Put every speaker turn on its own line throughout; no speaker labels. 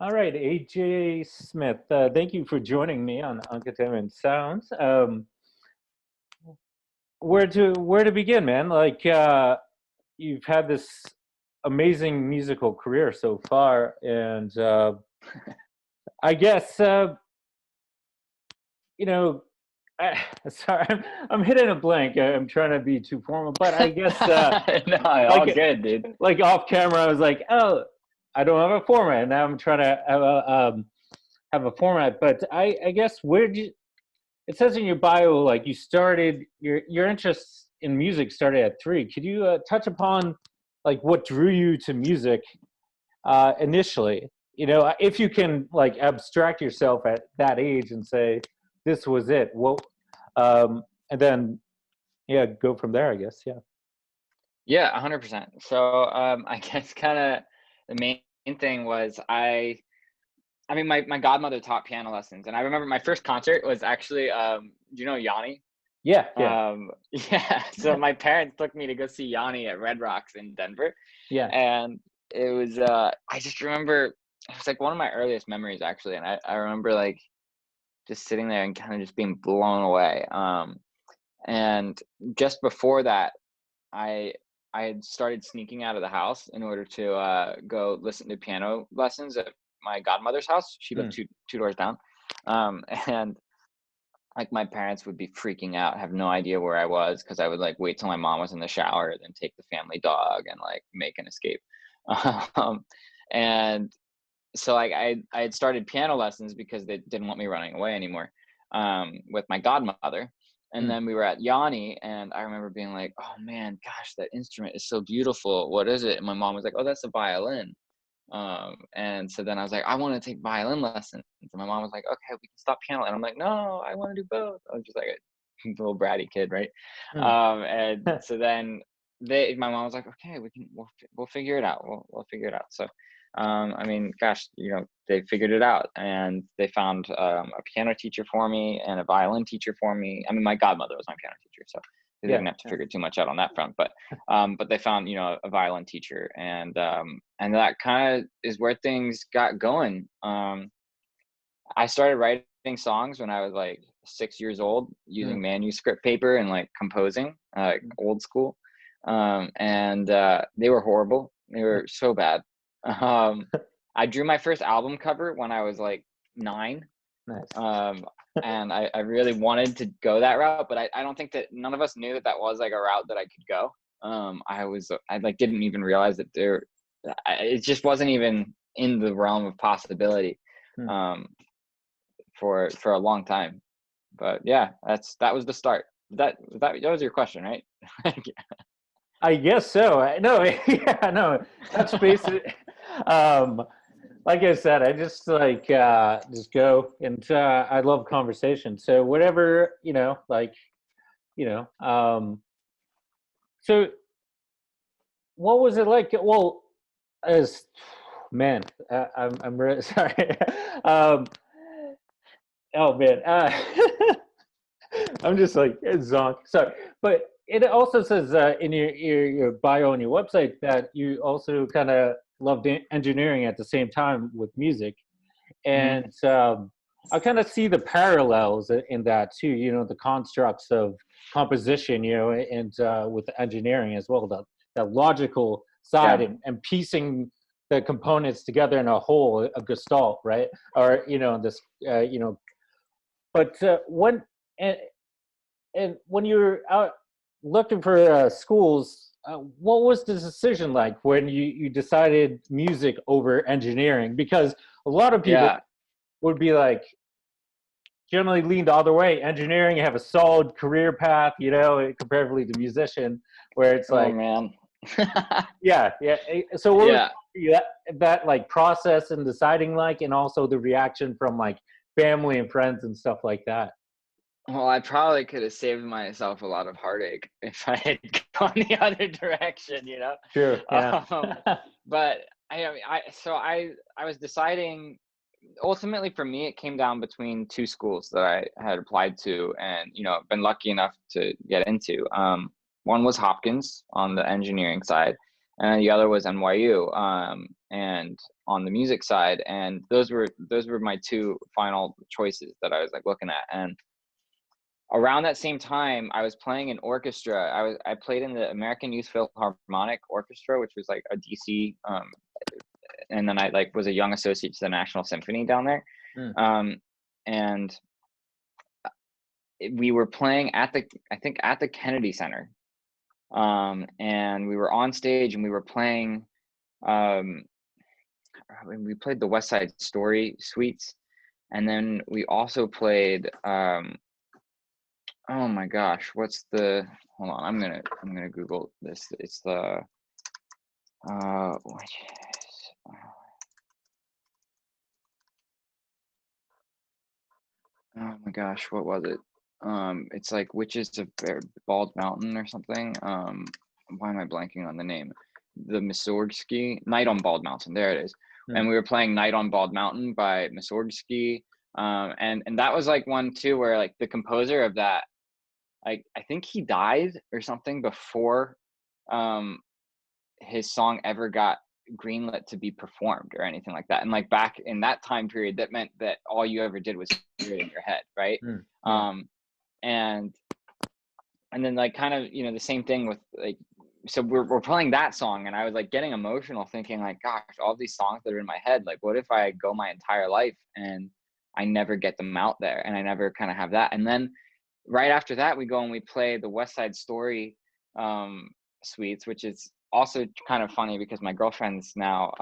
All right, AJ Smith. Thank you for joining me on Uncontainment Sounds. Where to begin, man? You've had this amazing musical career so far, and I guess you know. I, sorry, I'm hitting a blank. I'm trying to be too formal, but I guess
No, all
like
good, dude.
like off camera, I was like, oh, I don't have a format. Now I'm trying to have a format, but I guess where did you, it says in your bio like you started your interest in music started at 3. Could you touch upon like what drew you to music initially? If you can like abstract yourself at that age and say this was it. What and then yeah, go from there. I guess yeah.
Yeah, 100%. So, I guess kind of the main thing was I mean, my godmother taught piano lessons, and I remember my first concert was actually, do you know Yanni?
Yeah, yeah,
Yeah. So my parents took me to go see Yanni at Red Rocks in Denver,
yeah.
and it was, I just remember it was like one of my earliest memories actually, and I remember like just sitting there and kind of just being blown away. And just before that, I I had started sneaking out of the house in order to go listen to piano lessons at my godmother's house. She lived
Hmm.
two doors down, and like my parents would be freaking out, have no idea where I was because I would like wait till my mom was in the shower, then take the family dog and like make an escape. Um, and so like I had started piano lessons because they didn't want me running away anymore with my godmother. And
Hmm.
then we were at Yanni, and I remember being like, "Oh man, gosh, that instrument is so beautiful. What is it?" And my mom was like, "Oh, that's a violin." And so then I was like, "I want to take violin lessons." And my mom was like, "Okay, we can stop piano." And I'm like, "No, I want to do both." I was just like a little bratty kid, right?
Hmm.
And so then my mom was like, "Okay, we'll figure it out. We'll figure it out." So I mean, gosh, they figured it out, and they found a piano teacher for me and a violin teacher for me. I mean, my godmother was my piano teacher, so they
Yeah,
didn't have to
yeah.
figure too much out on that front. But they found a violin teacher, and that kind of is where things got going. I started writing songs when I was like 6 years old,
Hmm.
using manuscript paper and like composing, like old school. And they were horrible. They were so bad. Um, I drew my first album cover when I was like 9.
Nice.
Um, and I really wanted to go that route, but I don't think that none of us knew that that was like a route that I could go. I like didn't even realize that it just wasn't even in the realm of possibility.
Hmm.
Um, for a long time. But yeah, that was the start. That was your question, right?
I guess so. No, yeah, no. Touch base. Um, like I said, I just go and I love conversation. So whatever you know. So what was it like? Well, as man, I'm really sorry. um, oh man, I'm just like zonk. Sorry, but it also says in your bio on your website that you also kind of loved engineering at the same time with music,
Hmm.
and I kind of see the parallels in that too. The constructs of composition, and with the engineering as well, the logical side
Yeah,
and piecing the components together in a whole, a gestalt, right? Or this, but when and, and when you're out looking for schools, what was the decision like when you decided music over engineering? Because a lot of people
yeah.
would be like generally lean the other way. Engineering, you have a solid career path, comparatively to musician, where it's
Oh
like,
man.
yeah, yeah. So what was
Yeah.
that like process and deciding like, and also the reaction from like family and friends and stuff like that?
Well, I probably could have saved myself a lot of heartache if I had gone the other direction, you know.
True. Yeah.
Um, but I mean, I was deciding. Ultimately, for me, it came down between two schools that I had applied to, and been lucky enough to get into. One was Hopkins on the engineering side, and the other was NYU. And on the music side. And those were my two final choices that I was like looking at. And around that same time, I was playing in orchestra. I played in the American Youth Philharmonic Orchestra, which was like a DC, and then I like was a young associate to the National Symphony down there. And we were playing at the Kennedy Center, and we were on stage and we were playing. We played the West Side Story suites, and then we also played. Oh my gosh, what's the? Hold on, I'm gonna Google this. It's the. Which is, oh my gosh, what was it? It's like Witches of Bald Mountain or something. Why am I blanking on the name? The Mussorgsky Night on Bald Mountain. There it is. And we were playing Night on Bald Mountain by Mussorgsky. And that was like one too where like the composer of that, like I think he died or something before his song ever got greenlit to be performed or anything like that. And like back in that time period, that meant that all you ever did was hear it in your head, right? And then like kind of, you know, the same thing with like, so we're playing that song and I was like getting emotional thinking like, gosh, all these songs that are in my head, like what if I go my entire life and I never get them out there and I never kind of have that. And then right after that, we go and we play the West Side Story suites, which is also kind of funny because my girlfriend's now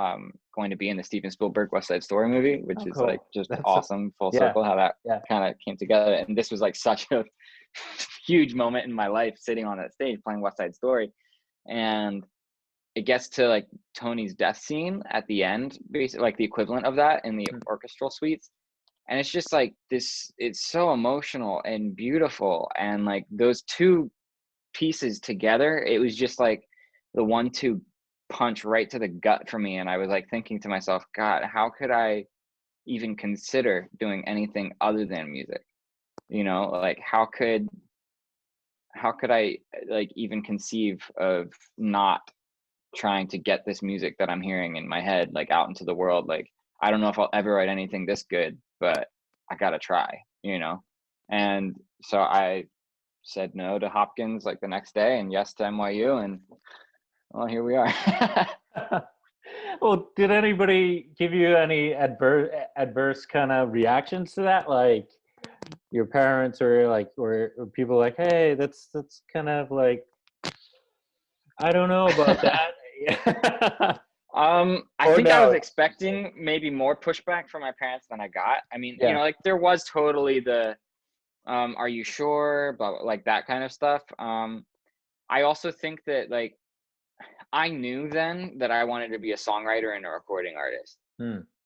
going to be in the Steven Spielberg West Side Story movie, which is cool. Like just that's awesome, full circle how that kind of came together. And this was like such a huge moment in my life sitting on that stage playing West Side Story. And it gets to like Tony's death scene at the end, basically like the equivalent of that in the orchestral suites. And it's just like this, it's so emotional and beautiful. And like those two pieces together, it was just like the 1-2 punch right to the gut for me. And I was like thinking to myself, God, how could I even consider doing anything other than music? You know, like how could I like even conceive of not trying to get this music that I'm hearing in my head like out into the world? Like I don't know if I'll ever write anything this good, but I gotta try, you know. And so I said no to Hopkins like the next day and yes to NYU, and well, here we are.
Well, did anybody give you any adverse kind of reactions to that, like your parents or like or people like, hey, that's kind of like, I don't know about that?
I think I was expecting maybe more pushback from my parents than I got. I mean, you know, like there was totally the are you sure, but like that kind of stuff. I also think that like I knew then that I wanted to be a songwriter and a recording artist,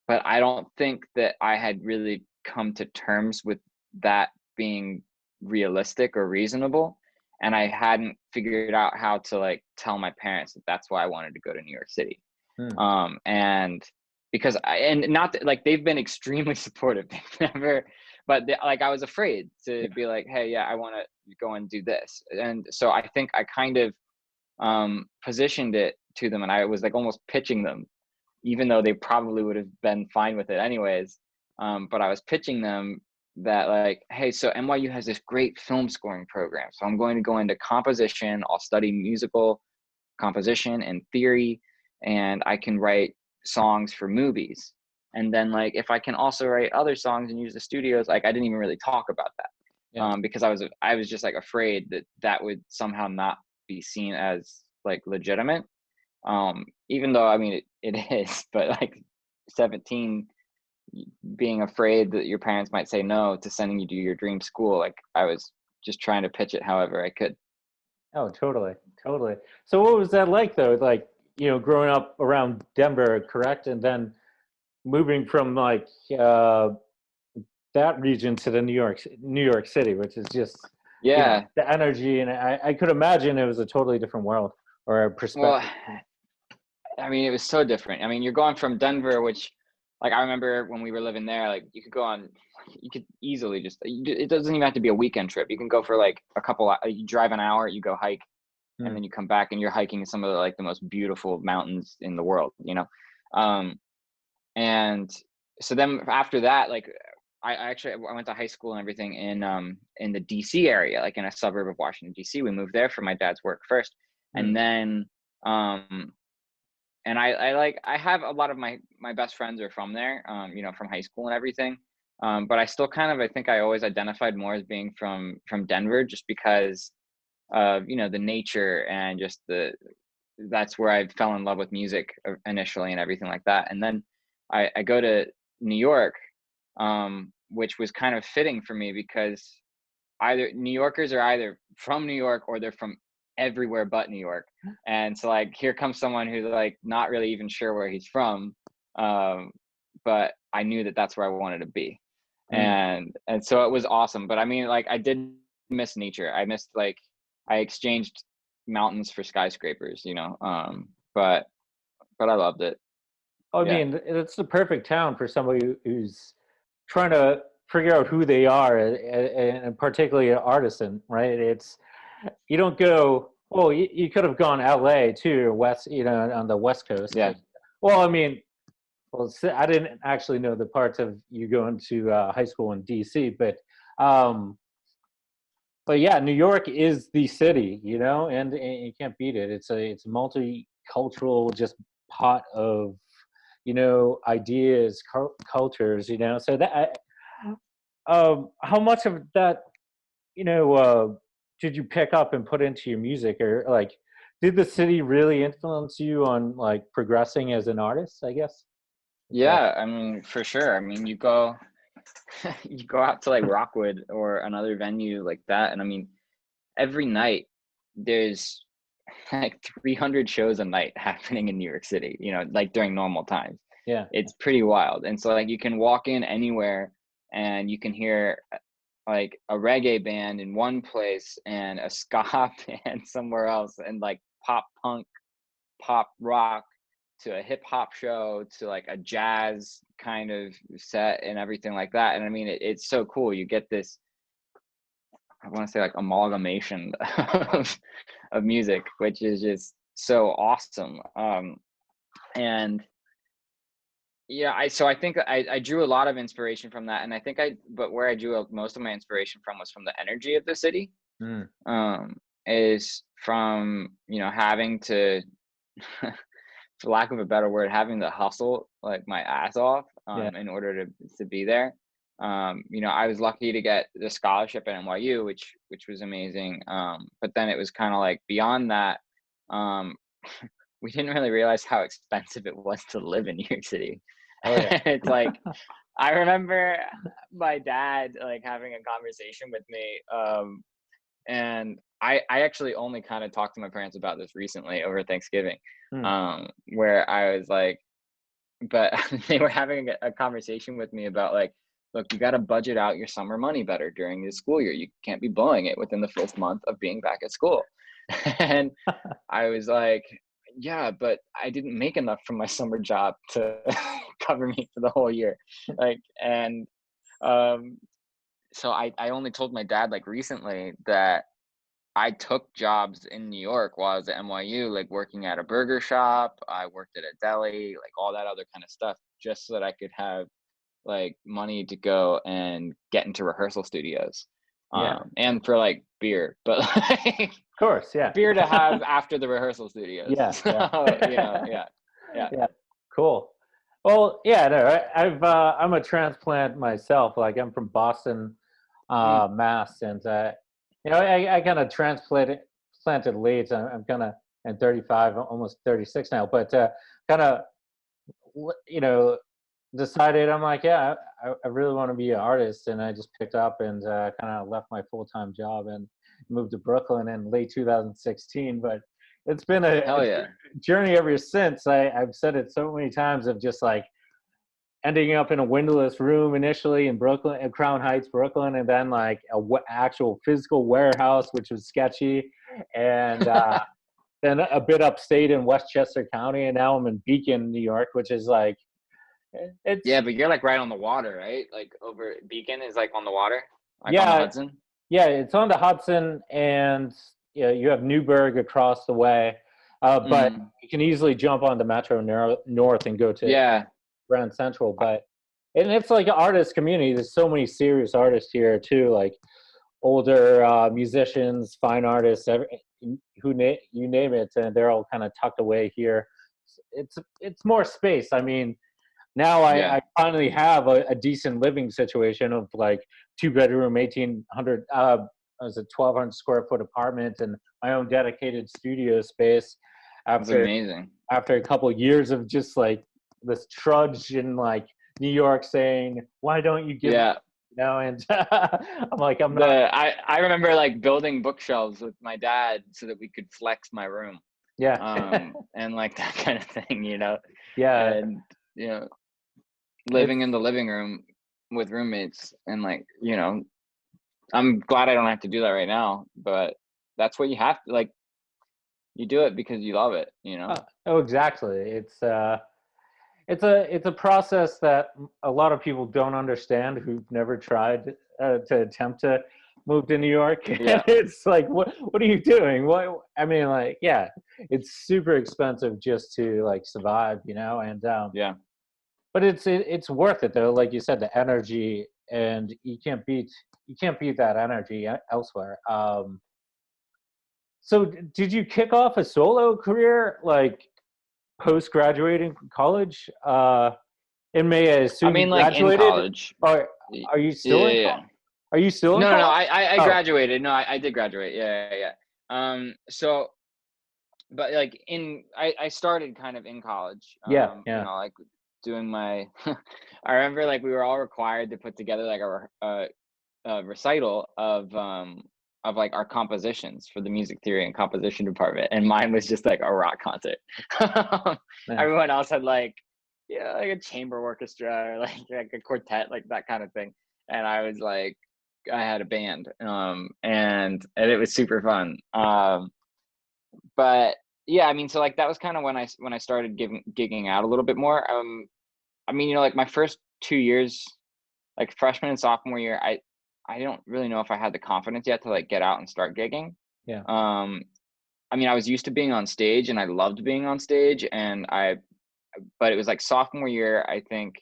but I don't think that I had really come to terms with that being realistic or reasonable. And I hadn't figured out how to like tell my parents that that's why I wanted to go to New York City. And because and not that, like they've been extremely supportive. They've never, but like I was afraid to be like, hey, yeah, I want to go and do this. And so I think I kind of positioned it to them, and I was like almost pitching them, even though they probably would have been fine with it anyways. But I was pitching them that like, hey, so NYU has this great film scoring program, so I'm going to go into composition. I'll study musical composition and theory, and I can write songs for movies. And then like if I can also write other songs and use the studios, like I didn't even really talk about that because I was just like afraid that that would somehow not be seen as like legitimate, even though I mean it is, but like 17 being afraid that your parents might say no to sending you to your dream school, like I was just trying to pitch it however I could.
Oh, totally. So what was that like though, like, you know, growing up around Denver, correct, and then moving from like that region to the New York City, which is just you know, the energy, and I could imagine it was a totally different world or a perspective.
Well, I mean, it was so different. I mean, you're going from Denver, which, like, I remember when we were living there, like, you could easily just, it doesn't even have to be a weekend trip. You can go for like you drive an hour, you go hike, and then you come back and you're hiking some of the, like, the most beautiful mountains in the world, you know? And so then after that, like I went to high school and everything in the DC area, like in a suburb of Washington DC. We moved there for my dad's work first,
Mm.
and then and I have a lot of my best friends are from there, you know, from high school and everything. But I still kind of, I think I always identified more as being from Denver, just because of, you know, the nature and just that's where I fell in love with music initially and everything like that. And then I go to New York, which was kind of fitting for me because either New Yorkers are either from New York or they're from everywhere but New York. And so like here comes someone who's like not really even sure where he's from, but I knew that that's where I wanted to be.
Mm.
And so it was awesome. But I mean, like I did miss nature. I missed, like, I exchanged mountains for skyscrapers, you know. But I loved it.
I
Yeah.
mean, it's the perfect town for somebody who's trying to figure out who they are, and particularly an artisan, right? It's you don't go. Well, you could have gone L.A. too, or West, you know, on the West Coast.
Yeah.
Well, I mean, well, I didn't actually know the parts of you going to high school in D.C., um, but yeah, New York is the city, you know, and you can't beat it. It's a multicultural just pot of, you know, ideas, cultures, you know. So that, how much of that, you know, did you pick up and put into your music, or like, did the city really influence you on like progressing as an artist? I guess. That,
Yeah, I mean, for sure. I mean, you go you go out to like Rockwood or another venue like that, and I mean, every night there's like 300 shows a night happening in New York City, you know, like during normal times.
yeah,
It's pretty wild. And so like you can walk in anywhere and you can hear like a reggae band in one place and a ska band somewhere else, and like pop punk, pop rock, to a hip hop show, to like a jazz kind of set and everything like that. And I mean, it's so cool. You get this, I want to say, like amalgamation of music, which is just so awesome. And yeah, I think I drew a lot of inspiration from that, and I think but where I drew most of my inspiration from was from the energy of the city.
mm,
Um, is from, you know, having to, for lack of a better word, having to hustle like my ass off,
yeah,
in order to be there. You know, I was lucky to get the scholarship at NYU, which was amazing. But then it was kind of like beyond that, um, we didn't really realize how expensive it was to live in New York City.
oh yeah,
It's like I remember my dad like having a conversation with me, and I actually only kind of talked to my parents about this recently over Thanksgiving,
mm,
where I was like, but they were having a conversation with me about like, look, you got to budget out your summer money better during the school year. You can't be blowing it within the first month of being back at school. And I was like, yeah, but I didn't make enough from my summer job to cover me for the whole year. Like, and um, so I only told my dad like recently that I took jobs in New York while I was at NYU, like working at a burger shop. I worked at a deli, like all that other kind of stuff, just so that I could have like money to go and get into rehearsal studios,
yeah, of
and for like beer, but like
course, yeah,
beer to have after the rehearsal studios.
yeah, yeah,
So, you know, yeah, yeah.
yeah, cool. Well, yeah, no, I'm a transplant myself. Like I'm from Boston,
Mm,
Mass, and you know, I kind of planted late. I'm kind of, I'm 35, almost 36 now, but kind of, you know, decided I'm like, yeah, I really want to be an artist, and I just picked up and kind of left my full time job and moved to Brooklyn in late 2016. But it's been a
hell yeah.
journey ever since. I've said it so many times of just like ending up in a windowless room initially in Brooklyn, in Crown Heights, Brooklyn, and then like actual physical warehouse, which was sketchy, and then a bit upstate in Westchester County, and now I'm in Beacon, New York, which is like
Yeah,
it's
but you're like right on the water, right? Like over Beacon is like on the water, like on the
yeah,
Hudson.
yeah, it's on the Hudson, and you know, you have Newburgh across the way, but
Mm,
you can easily jump on the Metro North and go to
yeah.
Grand Central, but and it's like an artist community. There's so many serious artists here too, like older musicians, fine artists, you name it, and they're all kind of tucked away here. It's more space. I mean, now
Yeah.
I finally have a decent living situation of like 2 bedroom, 1,800, was a 1,200 square foot apartment and my own dedicated studio space.
That's
After
amazing.
a couple of years of just like this trudge in like New York saying, "Why don't you give?"
Yeah.
And I'm like, I'm not.
I remember like building bookshelves with my dad so that we could flex my room.
Yeah,
And like that kind of thing,
yeah.
and you know, living
It's
in the living room with roommates and like, I'm glad I don't have to do that right now, but that's what you have to like, you do it because you love it.
oh, exactly. It's a process that a lot of people don't understand who've never tried to attempt to move to New York. And
Yeah.
it's like, what are you doing? What I mean, like, yeah, it's super expensive just to like survive, and
Yeah.
but it's worth it though. Like you said, the energy, and you can't beat that energy elsewhere. So did you kick off a solo career like post graduating from college? In May, I
I
assume you
mean, like in
graduated,
college.
or are you
Yeah,
still
yeah,
in
yeah.
college? Are you still in
No.
college?
I
Oh,
graduated. No, I did graduate. Yeah, yeah, yeah. So, but like I started kind of in college.
yeah, yeah,
Like doing my. I remember like we were all required to put together like a recital of like our compositions for the music theory and composition department, and mine was just like a rock concert.
yeah.
Everyone else had like, like a chamber orchestra or like a quartet, like that kind of thing, and I was like, I had a band, and it was super fun. But yeah, I mean, so like that was kind of when I started gigging out a little bit more. I mean, like my first 2 years, like freshman and sophomore year, I don't really know if I had the confidence yet to like get out and start gigging.
Yeah.
Um, I mean, I was used to being on stage and I loved being on stage, but it was like sophomore year, I think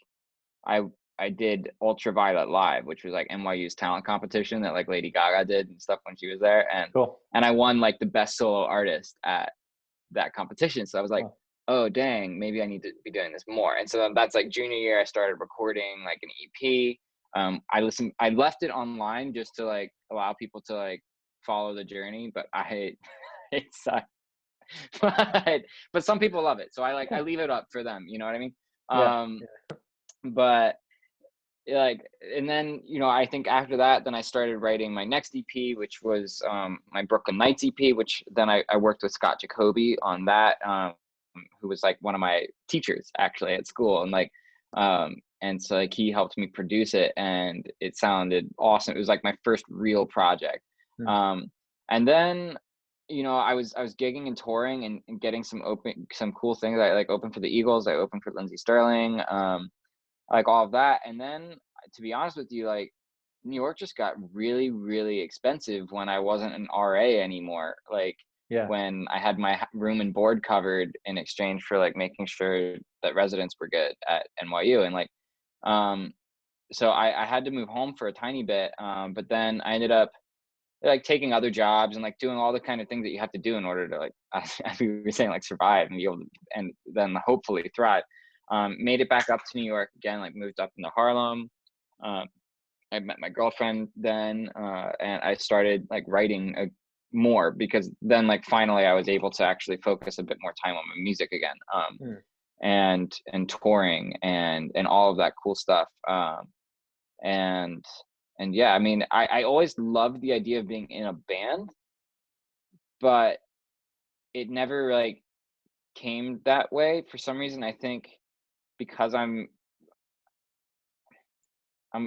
I I did Ultraviolet Live, which was like NYU's talent competition that like Lady Gaga did and stuff when she was there, and
Cool.
I won like the best solo artist at that competition. So I was like,
Wow.
oh dang, maybe I need to be doing this more. And so that's like junior year, I started recording like an EP. I left it online just to like allow people to like follow the journey, but it sucked. But some people love it, so I leave it up for them. You know what I mean?
Yeah.
Um, but like, and then I think after that, then I started writing my next EP, which was my Brooklyn Nights EP, which then I worked with Scott Jacoby on that, who was like one of my teachers actually at school, and like and so like he helped me produce it, and it sounded awesome. It was like my first real project.
Mm.
And then I was gigging and touring and getting some cool things. I like opened for the Eagles, I opened for Lindsey Sterling, like all of that. And then to be honest with you, like New York just got really, really expensive when I wasn't an RA anymore. Like
Yeah.
when I had my room and board covered in exchange for like making sure that residents were good at NYU. And like, so I had to move home for a tiny bit. But then I ended up like taking other jobs and like doing all the kind of things that you have to do in order to like, as we were saying, like survive and be able to, and then hopefully thrive. Made it back up to New York again, like moved up into Harlem. I met my girlfriend then, and I started like writing more, because then like finally I was able to actually focus a bit more time on my music again,
Mm.
and touring and all of that cool stuff. And yeah, I mean, I always loved the idea of being in a band, but it never like came that way for some reason. I think because I'm a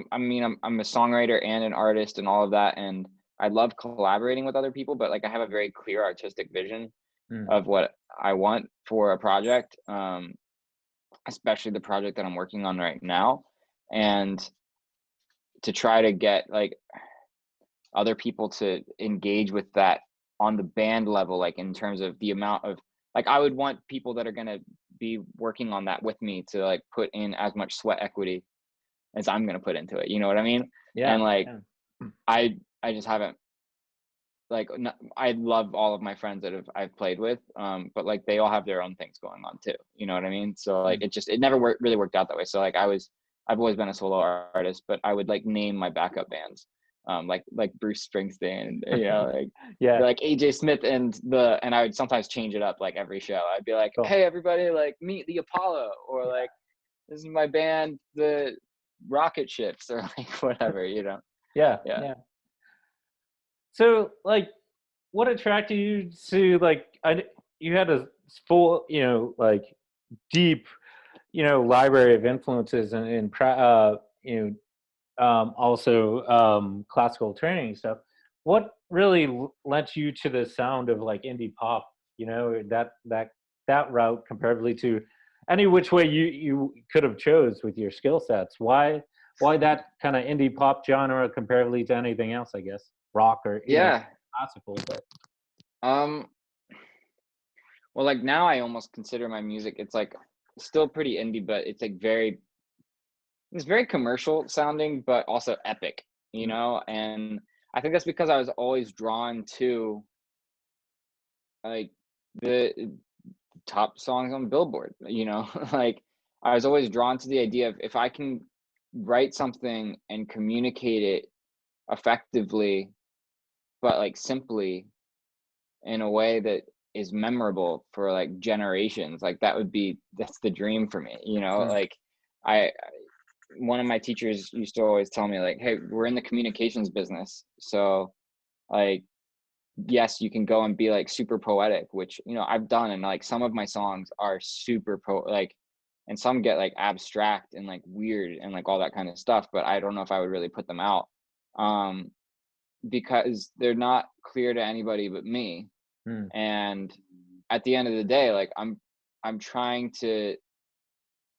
songwriter and an artist and all of that, and I love collaborating with other people, but like I have a very clear artistic vision
Mm.
of what I want for a project, especially the project that I'm working on right now, and to try to get like other people to engage with that on the band level, like in terms of the amount of like I would want people that are going to be working on that with me to like put in as much sweat equity as I'm going to put into it. You know what I mean?
Yeah.
And like,
Yeah.
I just haven't, like, I love all of my friends that I've played with, but like they all have their own things going on too. You know what I mean? So like it never really worked out that way. So like I've always been a solo artist, but I would like name my backup bands, like Bruce Springsteen, you know, like
Yeah.
like AJ Smith, and I would sometimes change it up like every show. I'd be like,
Cool.
hey everybody, like meet the Apollo, or like this is my band, the Rocket Ships, or like whatever, you know.
Yeah.
Yeah.
Yeah. So like, what attracted you to like? You had a full, like deep, library of influences and also classical training and stuff. What really led you to the sound of like indie pop? That route comparatively to any which way you could have chose with your skill sets. Why that kind of indie pop genre comparatively to anything else? I guess rock or
Yeah.
classical, but
Um, well, like now I almost consider my music, it's like still pretty indie, but it's like it's very commercial sounding, but also epic, you
mm,
know? And I think that's because I was always drawn to like the top songs on Billboard, you know? Like I was always drawn to the idea of if I can write something and communicate it effectively, but like simply in a way that is memorable for like generations, like that's the dream for me, you know?
mm,
Like I one of my teachers used to always tell me like, hey, we're in the communications business, so like yes, you can go and be like super poetic, which you know I've done, and like some of my songs are super like, and some get like abstract and like weird and like all that kind of stuff, but I don't know if I would really put them out, um because they're not clear to anybody but me.
mm,
And at the end of the day, like I'm trying to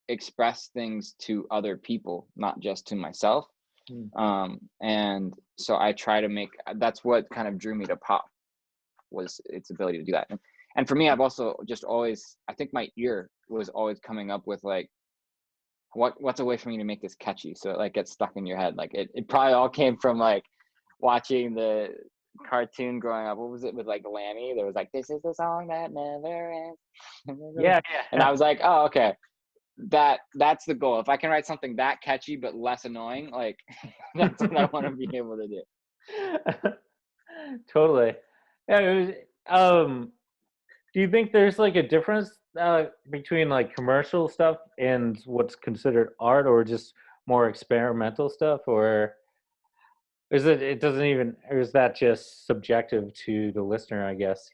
express things to other people, not just to myself.
mm.
And so I try to make, that's what kind of drew me to pop, was its ability to do that. And for me, I've also just always, I think my ear was always coming up with like, what's a way for me to make this catchy so it like gets stuck in your head. Like it probably all came from like watching the cartoon growing up. What was it with like Lammy? There was like, this is the song that never ends.
Yeah,
And
yeah.
I was like, oh, okay. That's the goal. If I can write something that catchy but less annoying, like that's what I want to be able to do.
Totally. Yeah, do you think there's like a difference between like commercial stuff and what's considered art, or just more experimental stuff, or it doesn't even, or is that just subjective to the listener, I guess,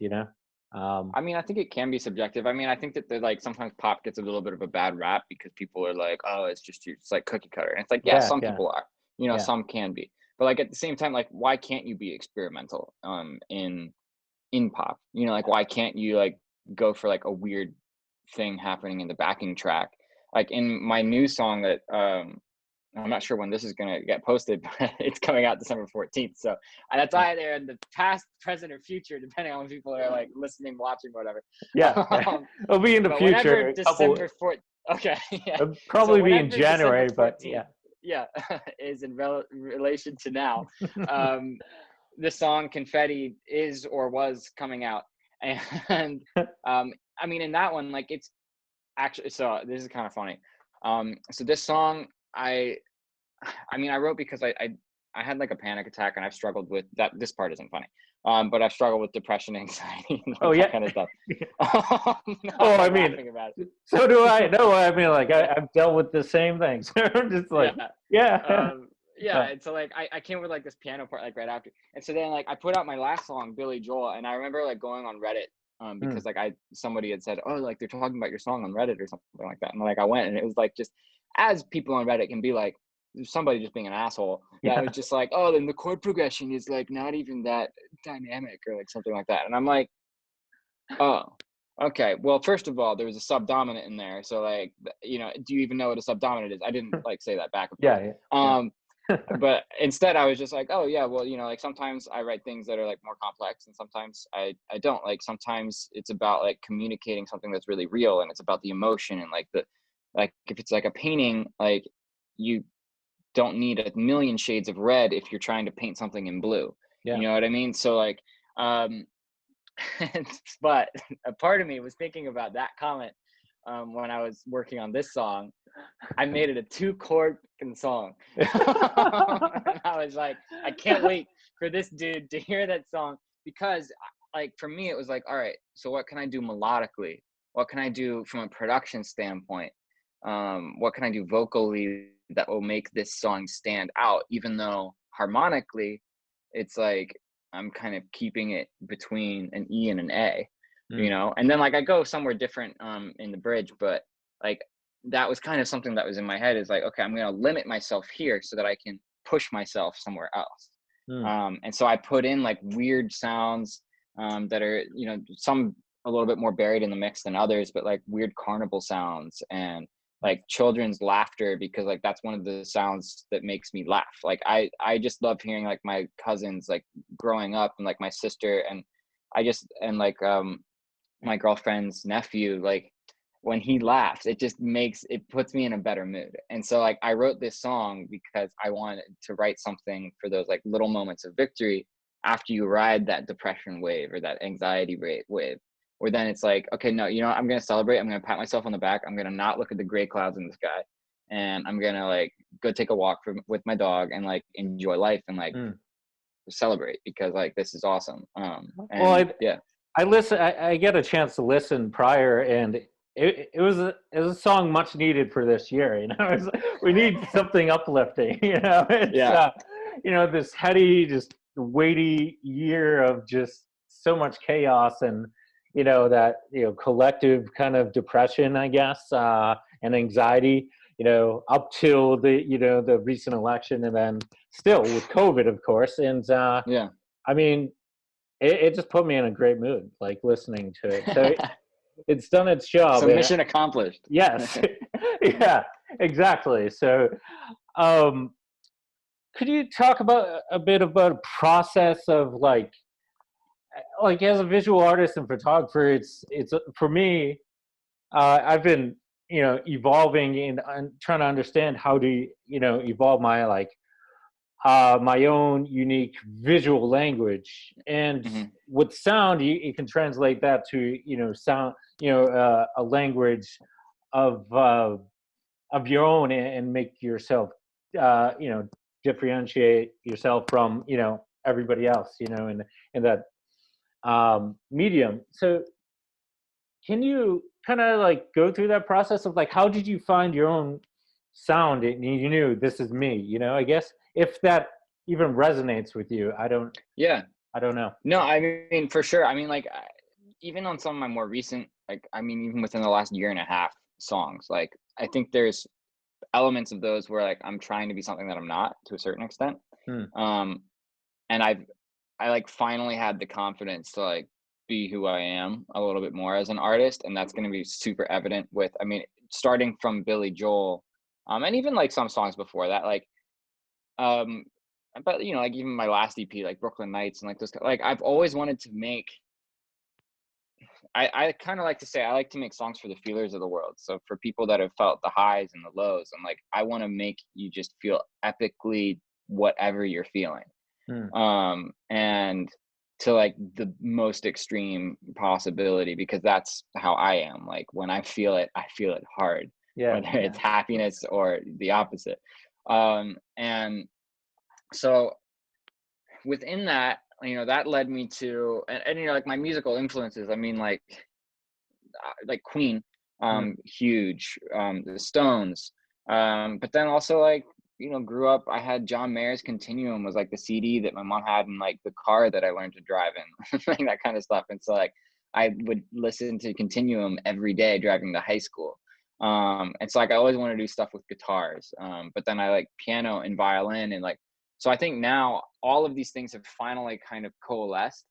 Um,
I mean, I think it can be subjective. I mean, I think that like sometimes pop gets a little bit of a bad rap because people are like, oh, it's like cookie cutter. And it's like, yeah,
yeah,
some
yeah,
people are, you know,
yeah.
some can be. But like at the same time, like why can't you be experimental in pop? You know, like why can't you like go for like a weird thing happening in the backing track? Like in my new song that I'm not sure when this is going to get posted, but it's coming out December 14th. So that's
Yeah.
either in the past, present, or future, depending on when people are like listening, watching, whatever.
Yeah, yeah. It'll be in the
But
future,
whenever
a couple,
December 4th, okay, yeah.
it'll
So
probably be in
whenever December
January, but
14th,
yeah.
yeah, is in relation to now, um, the song Confetti is or was coming out. And I mean, in that one, like it's actually, so this is kind of funny. So this song, I mean, I wrote because I had like a panic attack, and I've struggled with that. This part isn't funny, but I've struggled with depression, anxiety, and
Oh
like that
yeah.
kind of stuff. No,
Oh,
I'm
I
not
mean,
laughing about
so do I.
it.
No, I mean, like
Yeah,
I've dealt with the same things. I'm just
yeah,
like, yeah,
yeah.
uh,
And so like I came with like this piano part like right after, and so then like I put out my last song, Billy Joel, and I remember like going on Reddit.
mm,
Because like somebody had said, oh, like they're talking about your song on Reddit or something like that, and like I went, and it was like just as people on Reddit can be like, somebody just being an asshole that
yeah,
was just like, oh, then the chord progression is like not even that dynamic or like something like that. And I'm like, oh, okay. Well, first of all, there was a subdominant in there. So like, you know, do you even know what a subdominant is? I didn't like say that back, of course.
yeah, yeah, yeah.
Um, But instead I was just like, oh yeah, well, like sometimes I write things that are like more complex, and sometimes I don't. Like sometimes it's about like communicating something that's really real, and it's about the emotion, and like if it's like a painting, like you don't need a million shades of red if you're trying to paint something in blue.
Yeah.
You know what I mean? So like, um, but a part of me was thinking about that comment when I was working on this song. I made it a 2-chord song. And I was like, I can't wait for this dude to hear that song, because like for me it was like, all right, so what can I do melodically? What can I do from a production standpoint? What can I do vocally that will make this song stand out, even though harmonically it's like I'm kind of keeping it between an E and an A,
Mm.
and then like I go somewhere different in the bridge, but like that was kind of something that was in my head, is like, okay, I'm going to limit myself here so that I can push myself somewhere else.
Mm.
And so I put in like weird sounds that are, some a little bit more buried in the mix than others, but like weird carnival sounds and like children's laughter, because like that's one of the sounds that makes me laugh. Like I just love hearing like my cousins like growing up, and like my sister, and like my girlfriend's nephew, like when he laughs, it puts me in a better mood. And so like I wrote this song because I wanted to write something for those like little moments of victory after you ride that depression wave or that anxiety wave, where then it's like, okay, no, I'm going to celebrate. I'm going to pat myself on the back. I'm going to not look at the gray clouds in the sky, and I'm going to like go take a walk with my dog and like enjoy life and like
Mm.
celebrate, because like this is awesome.
Well,
And yeah.
I listen. I get a chance to listen prior, and it was a song much needed for this year. We need something uplifting. It's
Yeah.
this heady, just weighty year of just so much chaos, and that collective kind of depression, I guess, and anxiety. Up till the recent election, and then still with COVID, of course, and
Yeah.
I mean, it just put me in a great mood, like listening to it. So it's done its job.
So
And
mission accomplished.
yes, yeah, exactly. So, um, could you talk about a bit about a process of like as a visual artist and photographer? It's for me. I've been evolving and trying to understand how to evolve my own unique visual language, and
Hmm.
with sound you can translate that to sound, a language of your own, and make yourself differentiate yourself from everybody else in that medium. So can you kind of like go through that process of like how did you find your own sound and you knew this is me, I guess, if that even resonates with you?
Yeah.
I don't know.
No, I mean, for sure. I mean, like, even on some of my more recent, like, I mean, even within the last year and a half songs, like, I think there's elements of those where, like, I'm trying to be something that I'm not to a certain extent.
Hmm.
Um, and I like finally had the confidence to like be who I am a little bit more as an artist. And that's going to be super evident with, I mean, starting from Billy Joel, and even like some songs before that, like, um, but like even my last EP, like Brooklyn Nights and like those, like I've always wanted to make. I kind of like to say I like to make songs for the feelers of the world. So for people that have felt the highs and the lows, I'm like, I want to make you just feel epically whatever you're feeling.
Hmm.
And to like the most extreme possibility, because that's how I am. Like when I feel it hard,
Yeah,
whether
yeah.
it's happiness or the opposite. And so within that, that led me to, and like my musical influences, I mean, like Queen,
Hmm.
huge, the Stones, but then also like grew up. I had John Mayer's Continuum was like the CD that my mom had in like the car that I learned to drive in, like that kind of stuff. And so like I would listen to Continuum every day driving to high school. And so like I always want to do stuff with guitars, but then I like piano and violin, and like so I think now all of these things have finally kind of coalesced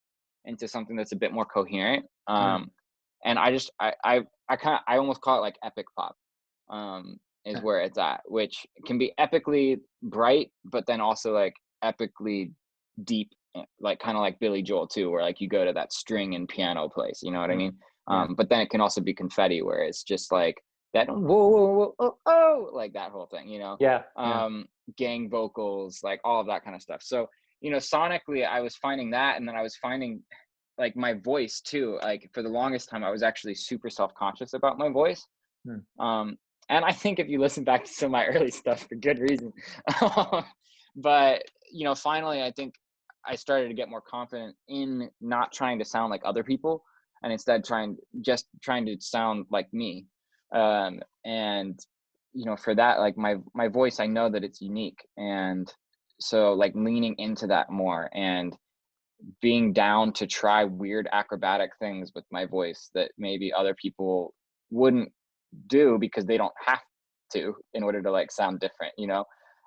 into something that's a bit more coherent.
Hmm.
And I just I kind of I almost call it like epic pop. is where it's at, which can be epically bright, but then also like epically deep, like kind of like Billy Joel too, where like you go to that string and piano place, you know what I mean? But then it can also be confetti, where it's just like that whoa, whoa, whoa, oh, oh, like that whole thing, you know? Gang vocals, like all of that kind of stuff. So, you know, sonically I was finding that, and then I was finding like my voice too. Like for the longest time I was actually super self-conscious about my voice. And I think if you listen back to some of my early stuff, for good reason. But you know, finally I think I started to get more confident in not trying to sound like other people, and instead trying to sound like me. And you know, for that, like my voice, I know that it's unique, and so like leaning into that more and being down to try weird acrobatic things with my voice that maybe other people wouldn't do because they don't have to in order to like sound different, you know?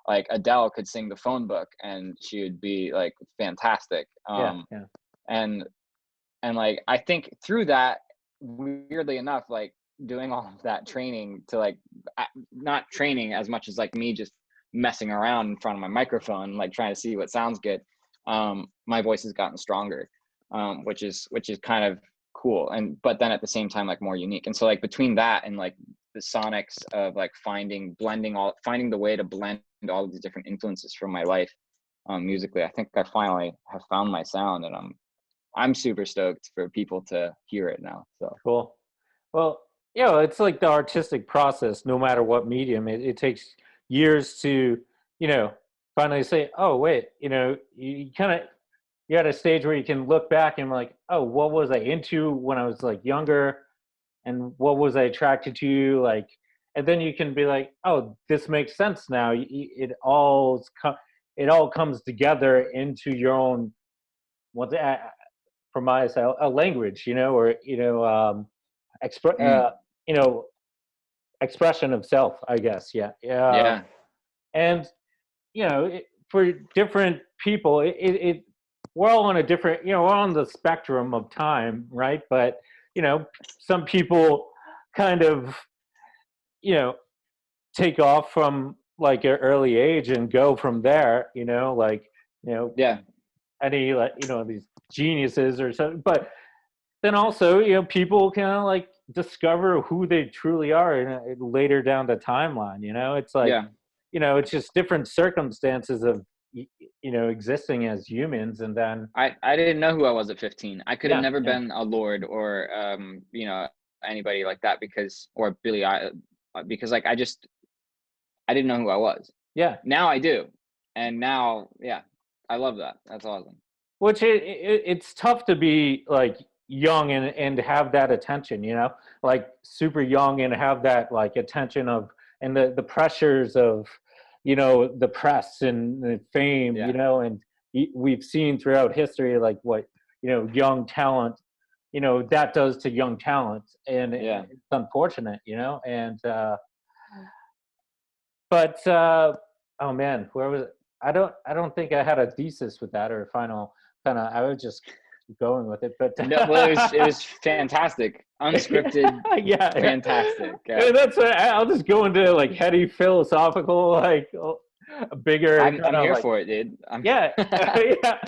Like Adele could sing the phone book and she would be like fantastic. And like I think through that, weirdly enough, like doing all of that training to like not training as much as like me just messing around in front of my microphone, like trying to see what sounds good, my voice has gotten stronger, which is kind of cool. And but then at the same time like more unique. And so like between that and like the sonics of like finding the way to blend all of these different influences from my life musically, I think I finally have found my sound, and I'm super stoked for people to hear it now. So
cool. Well, you know, it's like the artistic process, no matter what medium. It takes years to, you know, finally say, oh, wait, you know, you're at a stage where you can look back and like, oh, what was I into when I was like younger? And what was I attracted to? Like, and then you can be like, oh, this makes sense now. It all comes together into your own, what's from my side, a language, you know, or, you know, you know, expression of self, I guess.
yeah.
And you know, for different people, we're all on a different, you know, we're on the spectrum of time, right? But you know, some people kind of, you know, take off from like an early age and go from there, you know, like, you know,
Yeah.
any, like, you know, these geniuses or something. But then also, you know, people kind of like discover who they truly are later down the timeline, you know? It's like,
Yeah.
you know, it's just different circumstances of, you know, existing as humans. And then
I didn't know who I was at 15. I could have
yeah,
never
yeah,
been a Lord or you know, anybody like that, or because like I didn't know who I was.
yeah.
Now I do. And now, yeah, I love that. That's awesome.
Which it's tough to be like young and have that attention, you know, like super young and have that like attention of, and the pressures of, you know, the press and the fame, you
Yeah.
know, and we've seen throughout history like what, you know, young talent, you know, that does to young talent, and
Yeah.
it's unfortunate, you know. And but oh man, where was it? I don't think I had a thesis with that or a final kind of. I was just going with it, but
No, well, it was fantastic. Unscripted,
yeah, yeah.
fantastic.
And that's I'll just go into like heady philosophical, like a bigger kind
I'm
of
here
like
for it, dude.
yeah, yeah.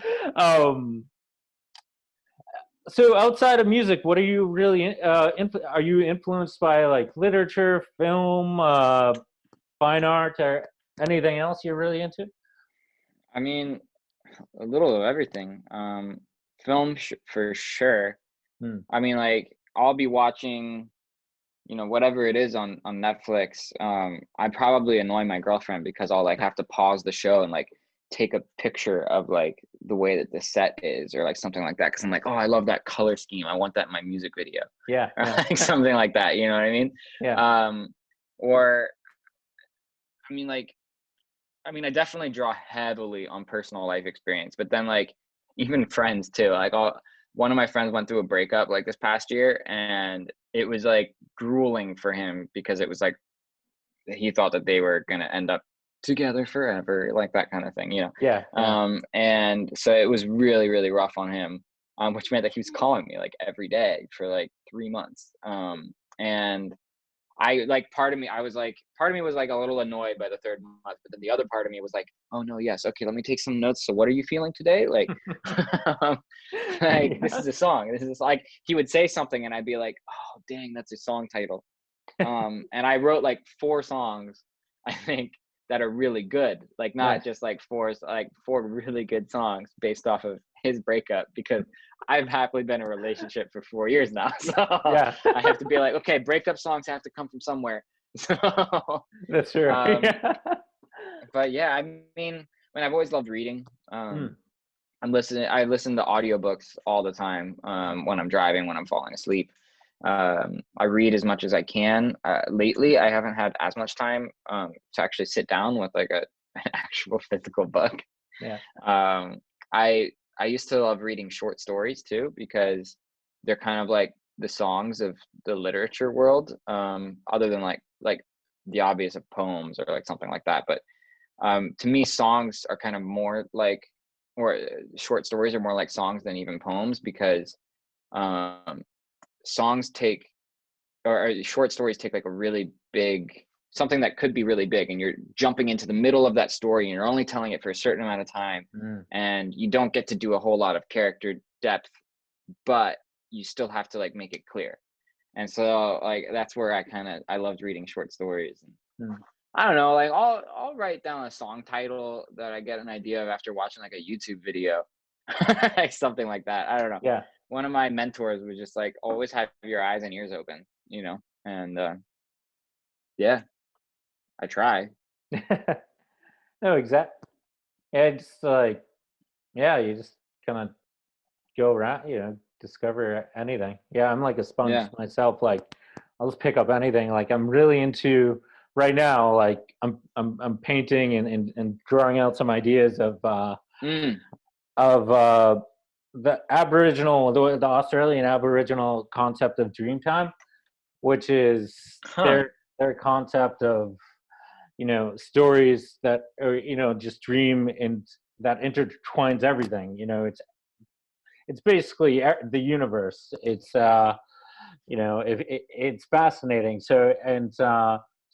So outside of music, what are you really are you influenced by like literature, film, fine art, or anything else you're really into?
I mean, a little of everything. Film for sure.
Hmm.
I mean, like I'll be watching, you know, whatever it is on Netflix. I probably annoy my girlfriend because I'll like have to pause the show and like take a picture of like the way that the set is or like something like that, because I'm like, oh, I love that color scheme. I want that in my music video,
Yeah,
or
yeah,
like something like that. You know what I mean?
yeah,
Or I mean, like I definitely draw heavily on personal life experience, but then like even friends too. Like one of my friends went through a breakup like this past year, and it was like grueling for him because it was like he thought that they were gonna end up together forever, like that kind of thing, you know.
yeah, yeah.
And so it was really, really rough on him, which meant that he was calling me like every day for like 3 months. And I like part of me was like a little annoyed by the third month, but then the other part of me was like, oh no, yes, okay, let me take some notes. So what are you feeling today? Like, like this
Yeah.
is a song. This is like he would say something and I'd be like, oh dang, that's a song title. And I wrote like 4 songs, I think, that are really good. Like not
Nice.
just like four really good songs based off of his breakup, because I've happily been in a relationship for 4 years now. So
Yeah.
I have to be like, okay, breakup songs have to come from somewhere. So
That's true.
um
Yeah.
but yeah, I mean, I've always loved reading.
Mm.
I listen to audiobooks all the time, when I'm driving, when I'm falling asleep. I read as much as I can. Lately, I haven't had as much time to actually sit down with like an actual physical book.
Yeah.
Um, I used to love reading short stories too, because they're kind of like the songs of the literature world, other than like the obvious of poems or like something like that. But to me, songs are kind of more like, or short stories are more like songs than even poems, because um, songs take, or short stories take like a really big, something that could be really big, and you're jumping into the middle of that story and you're only telling it for a certain amount of time,
Mm.
and you don't get to do a whole lot of character depth, but you still have to like make it clear. And so like that's where I loved reading short stories. And
Mm.
I don't know, like I'll write down a song title that I get an idea of after watching like a YouTube video, like something like that. I don't know.
Yeah.
One of my mentors was just like, always have your eyes and ears open, you know. And yeah, I try.
No, exactly. Yeah, just like, yeah, you just kind of go around, discover anything. Yeah, I'm like a sponge
Yeah.
myself. Like, I'll just pick up anything. Like, I'm really into right now. Like, I'm painting and drawing out some ideas
Mm.
of the Aboriginal, the Australian Aboriginal concept of Dreamtime, which is
Huh.
their concept of stories that are just dream and that intertwines everything. It's basically the universe. It's it's fascinating. So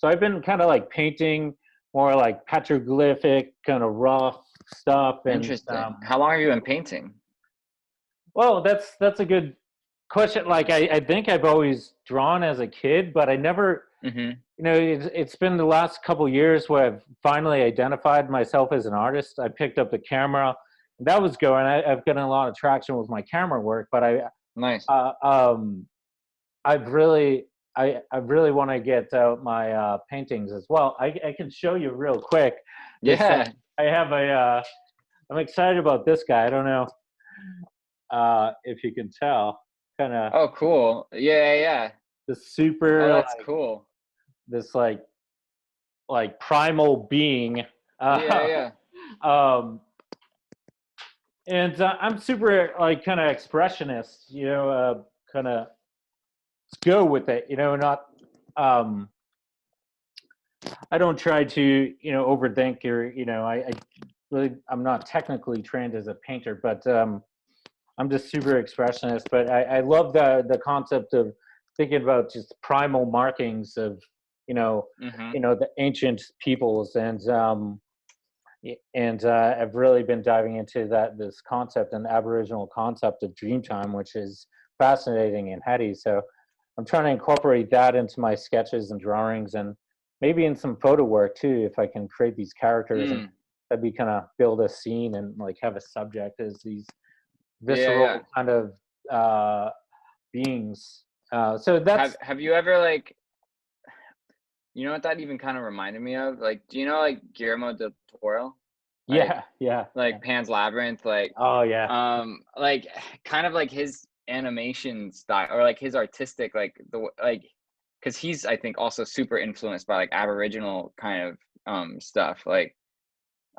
I've been kind of like painting more like petroglyphic kind of rough stuff. And
Interesting. How long have you been painting?
well, that's a good question. Like, I think I've always drawn as a kid, but I never,
Mm-hmm.
it's been the last couple years where I've finally identified myself as an artist. I picked up the camera. That was going. I've gotten a lot of traction with my camera work, but
Nice.
uh, um, I've really, I really want to get out my paintings as well. I can show you real quick. This
Yeah.
I have I'm excited about this guy. I don't know if you can tell. Kind of
Oh, cool. Yeah, yeah, yeah.
the
Oh,
super
that's
like
cool.
this like primal being.
Yeah,
Uh,
yeah.
um, and I'm super like kind of expressionist, kind of go with it, not um, I don't try to overthink or I really I'm not technically trained as a painter, but I'm just super expressionist. But I love the concept of thinking about just primal markings of
Mm-hmm.
the ancient peoples. And I've really been diving into this concept and Aboriginal concept of Dreamtime, which is fascinating and heady. So I'm trying to incorporate that into my sketches and drawings, and maybe in some photo work too, if I can create these characters and
Mm.
that'd be kind of build a scene and like have a subject as these
Yeah, yeah.
visceral kind of uh, beings. So that's
Have you ever like, you know what that even kind of reminded me of? Like, do you know like Guillermo del Toro? Like
yeah, yeah, yeah.
Pan's Labyrinth,
Oh yeah,
like kind of like his animation style, or like his artistic, like like, because he's, I think, also super influenced by like Aboriginal kind of stuff. Like,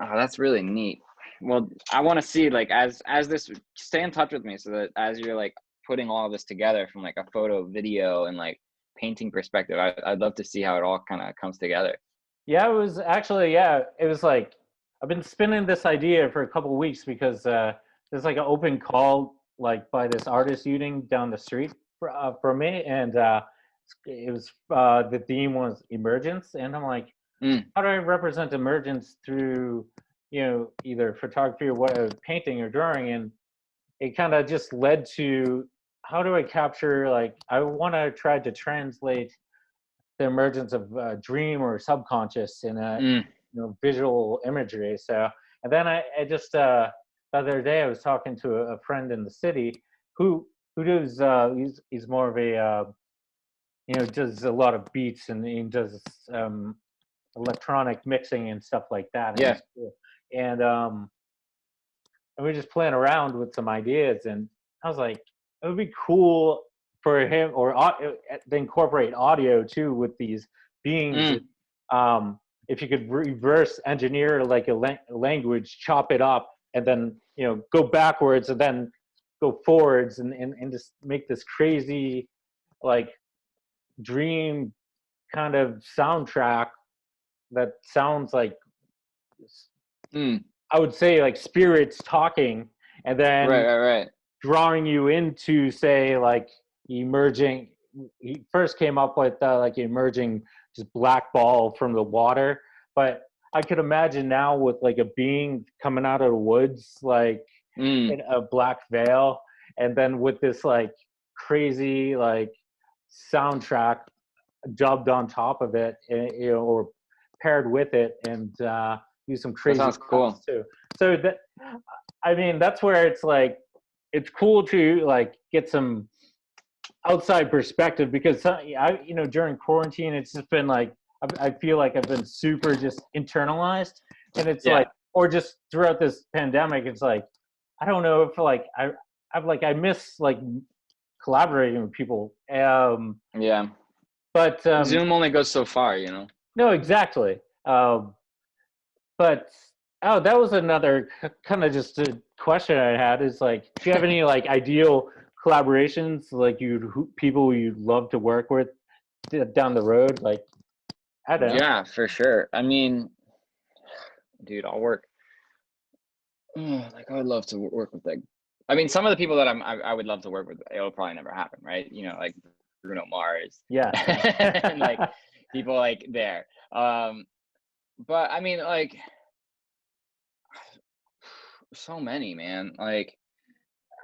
oh, that's really neat. Well, I want to see like as this, stay in touch with me so that as you're like putting all of this together from like a photo, video, and like painting perspective, I'd love to see how it all kind of comes together.
yeah. It was like I've been spinning this idea for a couple of weeks because there's like an open call like by this artist union down the street from me, and the theme was emergence, and I'm like,
Mm,
how do I represent emergence through, either photography or what, painting or drawing? And it kind of just led to, how do I capture, like, I want to try to translate the emergence of dream or subconscious in a,
mm,
visual imagery. So, and then I just the other day I was talking to a friend in the city who does he's more of a does a lot of beats, and he does electronic mixing and stuff like that, and
yeah.
he's cool. And we are just playing around with some ideas, and I was like, it would be cool for him, or to incorporate audio too with these beings.
Mm,
If you could reverse engineer like a language, chop it up, and then go backwards and then go forwards, and just make this crazy, like, dream kind of soundtrack that sounds like,
mm.
I would say, like spirits talking, and
Right,
then
right, right.
drawing you into, say, like, emerging. He first came up with like emerging just black ball from the water, but I could imagine now with like a being coming out of the woods, like
Mm,
in a black veil, and then with this like crazy like soundtrack dubbed on top of it, or paired with it, and use some
that
crazy
sounds
props
cool.
too. So that, I mean, that's where it's like, it's cool to like get some outside perspective, because during quarantine it's just been like, I feel like I've been super just internalized, and it's
Yeah,
like, or just throughout this pandemic, it's like, I don't know if like I miss like collaborating with people,
yeah.
but
Zoom only goes so far, you know.
no, exactly. Um, but oh, that was another kind of just a question I had, is like, do you have any like ideal collaborations, like people you'd love to work with down the road? Like, I don't know.
Yeah, for sure. I mean, dude, I'll work. Like I would love to work with like. I mean, some of the people that I would love to work with, it'll probably never happen, right? You know, like Bruno Mars
Yeah,
and like
yeah.
people like there. But I mean, like so many, man. Like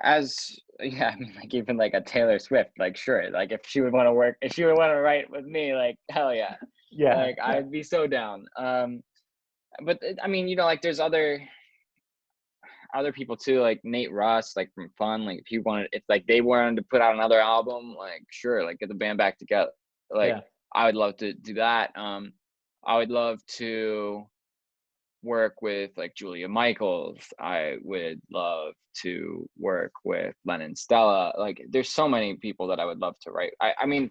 as yeah, I mean, like even like a Taylor Swift, like sure, like if she would want to work, if she would want to write with me, like hell yeah,
Yeah,
like
yeah,
I'd be so down. But I mean, you know, like there's other people too, like Nate Russ, like from Fun. Like if like they wanted to put out another album, like sure, like get the band back together. Like
yeah,
I would love to do that. I would love to work with like Julia Michaels. I would love to work with Lennon Stella. Like there's so many people that I would love to write. I mean,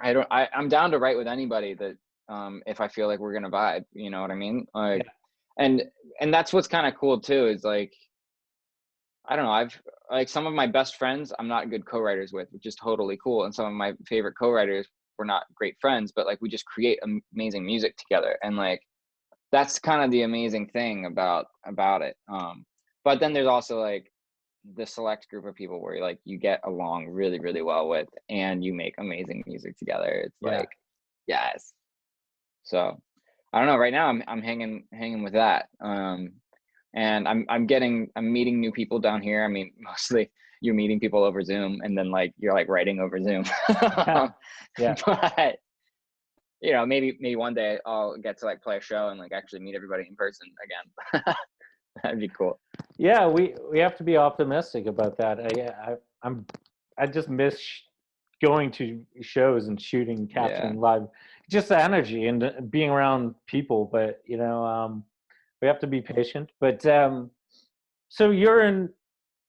I'm down to write with anybody that if I feel like we're gonna vibe, you know what I mean?
yeah,
Like and and that's what's kind of cool too, is like I don't know, I've like some of my best friends I'm not good co-writers with, which is totally cool. And some of my favorite co-writers we're not great friends, but like we just create amazing music together. And like that's kind of the amazing thing about it. But then there's also like the select group of people where like you get along really, really well with and you make amazing music together. It's
yeah.
like, yes. So I don't know. Right now I'm hanging with that. And I'm meeting new people down here. I mean, mostly you're meeting people over Zoom and then like you're like writing over Zoom.
Yeah.
But you know, maybe one day I'll get to like play a show and like actually meet everybody in person again. That'd be cool.
Yeah, we have to be optimistic about that. I just miss going to shows and shooting,
Yeah.
capturing live, just the energy and being around people. But we have to be patient. But so you're in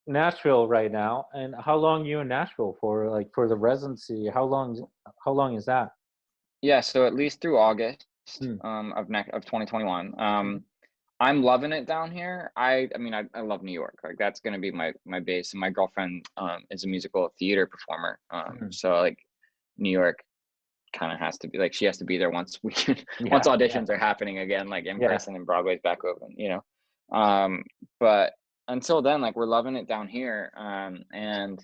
Nashville right now, and how long are you in Nashville for? Like for the residency, how long is that?
Yeah, so at least through August
Hmm.
of 2021. I'm loving it down here. I mean I love New York. Like that's gonna be my base. And my girlfriend is a musical theater performer.
Hmm.
So like New York kind of has to be like she has to be there once we once
Yeah, yeah,
auditions are happening again, like in
yeah,
person and Broadway's back open, you know. But until then, like we're loving it down here. And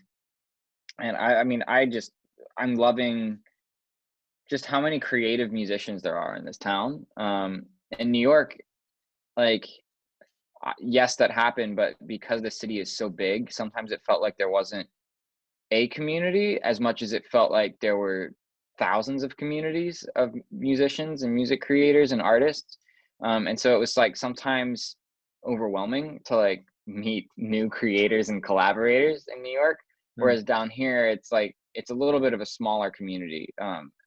I mean I'm loving just how many creative musicians there are in this town. In New York, like, yes, that happened, but because the city is so big, sometimes it felt like there wasn't a community as much as it felt like there were thousands of communities of musicians and music creators and artists. And so it was like sometimes overwhelming to like meet new creators and collaborators in New York. Whereas down here, it's like, it's a little bit of a smaller community,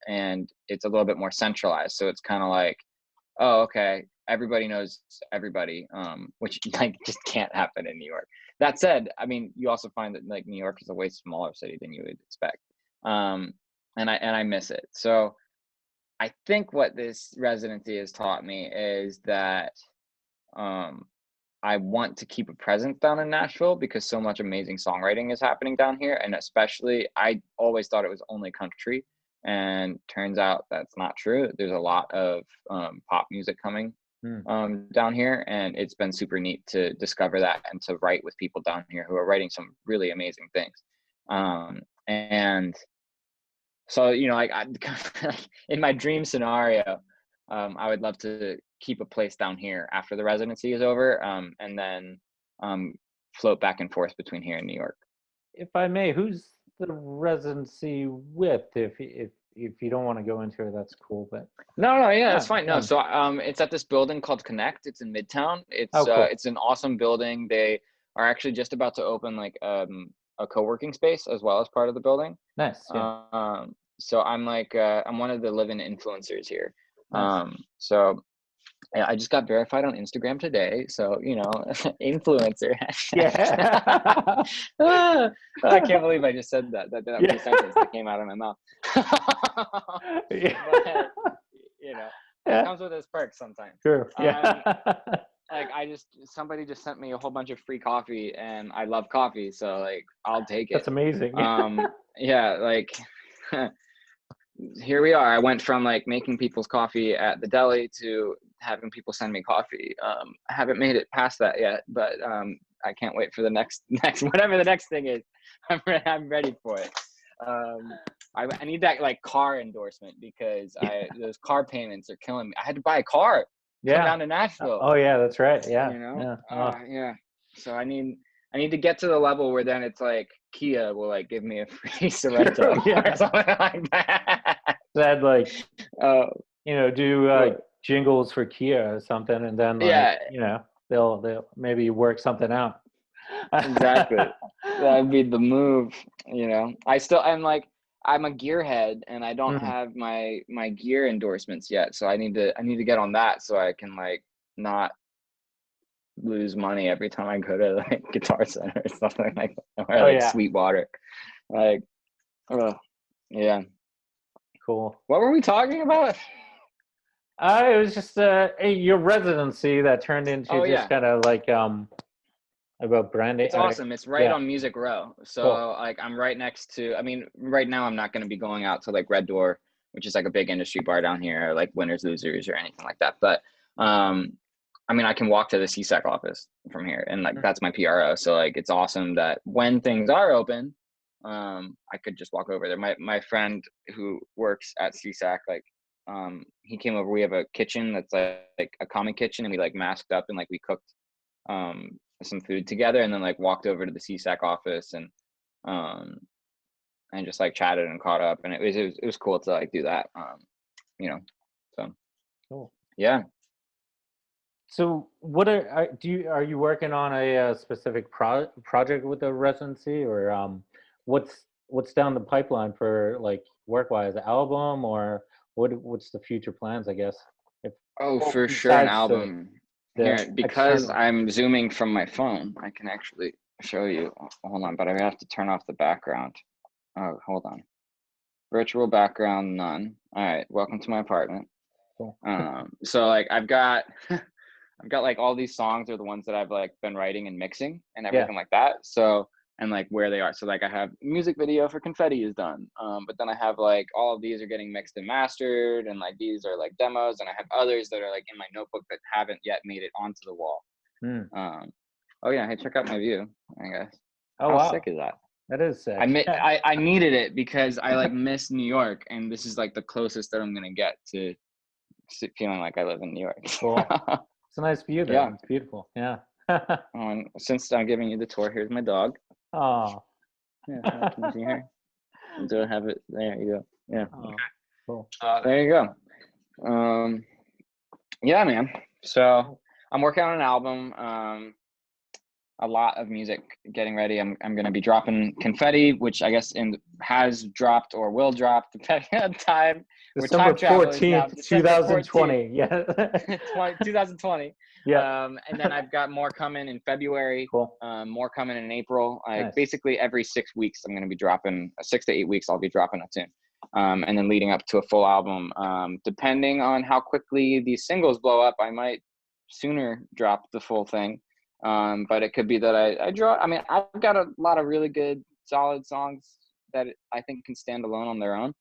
and it's a little bit more centralized. So it's kind of like, oh, okay, everybody knows everybody, which like just can't happen in New York. That said, I mean, you also find that like New York is a way smaller city than you would expect, and I miss it. So I think what this residency has taught me is that I want to keep a presence down in Nashville because so much amazing songwriting is happening down here, and especially I always thought it was only country, and turns out that's not true. There's a lot of pop music coming down here, and it's been super neat to discover that and to write with people down here who are writing some really amazing things. And so, you know, like in my dream scenario, I would love to keep a place down here after the residency is over, and then float back and forth between here and New York.
If I may, who's the residency with? If you don't want to go into it, that's cool. But
No, yeah, that's fine. No, so it's at this building called Connect. It's in Midtown. It's
cool.
It's an awesome building. They are actually just about to open like a co-working space as well as part of the building.
Nice. Yeah.
So I'm like I'm one of the living influencers here.
Nice.
So yeah, I just got verified on Instagram today. So, you know, influencer.
Yeah.
I can't believe I just said that. That was a sentence that came out of my mouth.
Yeah.
But, you know, it comes with its perks sometimes.
Sure. Yeah.
Like somebody just sent me a whole bunch of free coffee, and I love coffee, so like I'll take it.
That's amazing.
Yeah, like here we are. I went from like making people's coffee at the deli to having people send me coffee. I haven't made it past that yet, but I can't wait for the next whatever the next thing is. I'm ready for it. I need that like car endorsement because those car payments are killing me. I had to buy a car. Come down to Nashville.
Oh yeah, that's right. Yeah.
You know. Yeah. So I need to get to the level where then it's like Kia will like give me a free Sorrento or something like that.
That like, you know, do jingles for Kia or something, and then like, you know, they'll maybe work something out.
Exactly. That'd be the move. You know, I'm a gearhead, and I don't have my gear endorsements yet, so I need to get on that so I can like not lose money every time I go to like Guitar Center or something like that, or Sweetwater. Like, yeah. Cool. What were we talking about?
It was just your residency that turned into just kind of like about branding.
It's awesome. It's right on Music Row. So like I'm right next to, I mean, right now I'm not going to be going out to like Red Door, which is like a big industry bar down here, or like Winners Losers or anything like that. But I mean, I can walk to the CSAC office from here, and like that's my PRO. So like it's awesome that when things are open, I could just walk over there. My friend who works at CSAC, like he came over. We have a kitchen that's like a common kitchen, and we like masked up and like we cooked some food together, and then like walked over to the CSAC office and just like chatted and caught up, and it was cool to like do that. You know, so
cool.
Yeah.
So what are you working on a specific project with the residency, or what's down the pipeline for like work-wise, album, or what's the future plans, I guess?
For sure an album. Here, because I'm zooming from my phone, I can actually show you. Hold on, but I have to turn off the background. Oh, hold on. Virtual background, none. All right, welcome to my apartment. Cool. So like I've got like all these songs are the ones that I've like been writing and mixing and everything like that. So, and like where they are. So like I have music video for Confetti is done. But then I have like all of these are getting mixed and mastered, and like these are like demos, and I have others that are like in my notebook that haven't yet made it onto the wall. Oh yeah, hey, check out my view, I guess.
Oh,
How
wow.
sick is that?
That is sick.
I needed it because I like miss New York, and this is like the closest that I'm gonna get to feeling like I live in New York.
Cool. It's a nice view there.
Yeah.
It's beautiful. Yeah.
And since I'm giving you the tour, here's my dog.
Oh.
Yeah, can you see her? Do I have it? There you go. Yeah.
Oh, cool.
There you go. Yeah, man. So I'm working on an album. A lot of music getting ready. I'm going to be dropping Confetti, which I guess has dropped or will drop depending on time.
December 14th, 2020. Yeah.
2020.
Yeah.
And then I've got more coming in February.
Cool.
More coming in April.
Nice.
Basically every 6 weeks, I'm going to be dropping 6 to 8 weeks. I'll be dropping a tune. And then leading up to a full album. Depending on how quickly these singles blow up, I might sooner drop the full thing. But it could be that I draw. I mean, I've got a lot of really good, solid songs that I think can stand alone on their own.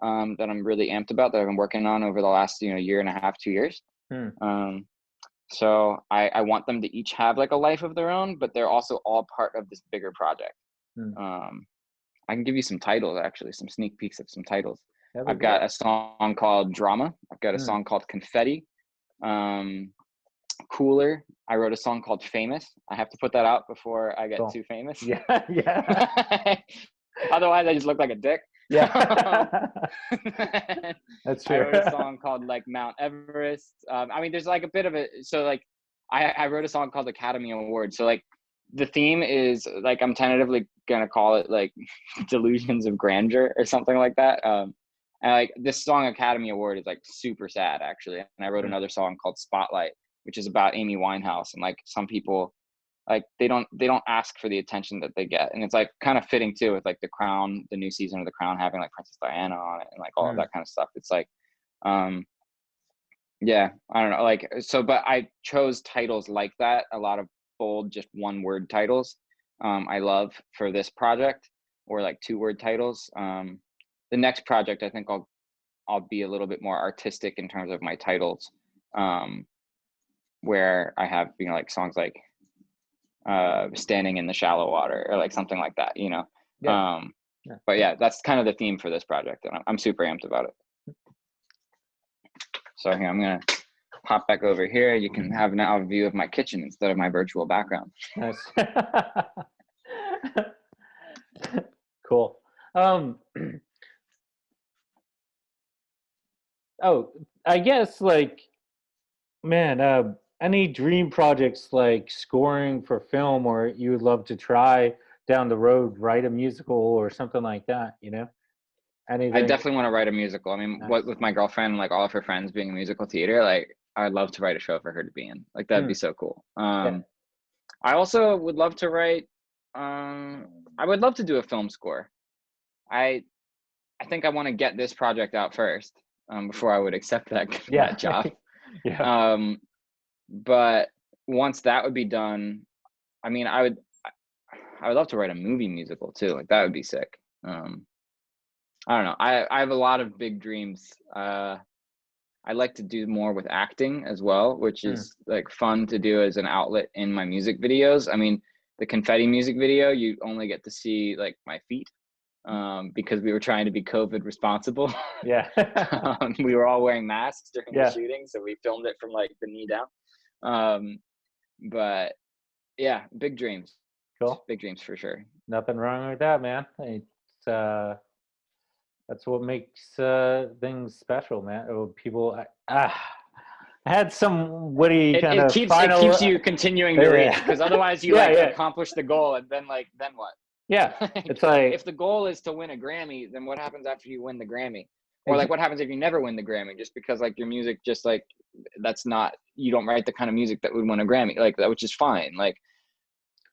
That I'm really amped about, that I've been working on over the last year and a half, 2 years. So I want them to each have like a life of their own, but they're also all part of this bigger project. I can give you some titles, actually, some sneak peeks of some titles. I've got a song called Drama. I've got a song called Confetti. Cooler. I wrote a song called Famous. I have to put that out before I get too famous.
Yeah, yeah.
Otherwise, I just look like a dick.
Yeah. That's true.
I wrote a song called like Mount Everest. I mean, there's like a bit of it. So like, I wrote a song called Academy Award. So like, the theme is like, I'm tentatively gonna call it like Delusions of Grandeur or something like that. And like this song Academy Award is like super sad actually. And I wrote another song called Spotlight, which is about Amy Winehouse, and like some people, like they don't ask for the attention that they get, and it's like kind of fitting too with like The Crown, the new season of The Crown having like Princess Diana on it and like all of that kind of stuff. It's like, yeah, I don't know, like so. But I chose titles like that, a lot of bold, just one word titles. I love for this project, or like 2-word titles. The next project, I think I'll be a little bit more artistic in terms of my titles. Where I have, like songs like Standing in the Shallow Water or like something like that,
Yeah.
But yeah, that's kind of the theme for this project, and I'm super amped about it. So here, I'm going to pop back over here. You can have now a view of my kitchen instead of my virtual background.
Nice. Cool. Oh, I guess like, man, any dream projects like scoring for film, or you would love to try down the road, write a musical or something like that, Anything?
I definitely want to write a musical. I mean,
Nice.
with my girlfriend, like all of her friends being in musical theater, like I'd love to write a show for her to be in. Like that'd be so cool.
Yeah.
I also would love to write, I would love to do a film score. I think I want to get this project out first, before I would accept that job.
Yeah.
But once that would be done, I mean, I would love to write a movie musical too. Like that would be sick. I don't know. I have a lot of big dreams. I like to do more with acting as well, which is like fun to do as an outlet in my music videos. I mean, the Confetti music video, you only get to see like my feet, because we were trying to be COVID responsible.
Yeah.
We were all wearing masks during
Yeah.
the shooting, so we filmed it from like the knee down. But yeah, big dreams.
Cool.
Big dreams for sure.
Nothing wrong with that, man. It's that's what makes things special, man. People, I had some witty kind of final.
It keeps you continuing to read, because otherwise you accomplish the goal, and then what?
Yeah, it's like,
if the goal is to win a Grammy, then what happens after you win the Grammy? Or like what happens if you never win the Grammy, just because like your music just like, that's not, you don't write the kind of music that would win a Grammy, like that, which is fine. Like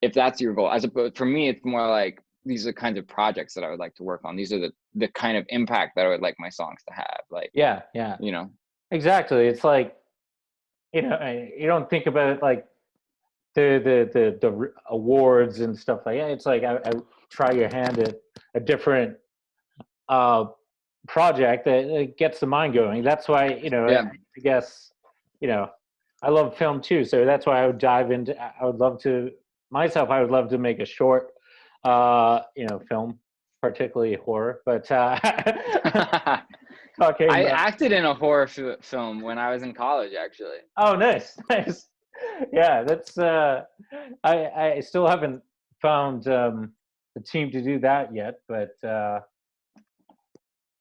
if that's your goal, as opposed, for me, it's more like, these are the kinds of projects that I would like to work on. These are the kind of impact that I would like my songs to have. Like,
yeah. Exactly. It's like, you don't think about it like the awards and stuff like that. It's like, I try your hand at a different project that gets the mind going. That's why, I guess, I love film too. So that's why I would dive into, I would love to make a short Film, particularly horror. But
I
talking about.
acted in a horror film when I was in college, actually.
Oh, nice, nice. Yeah, that's. I still haven't found the team to do that yet, but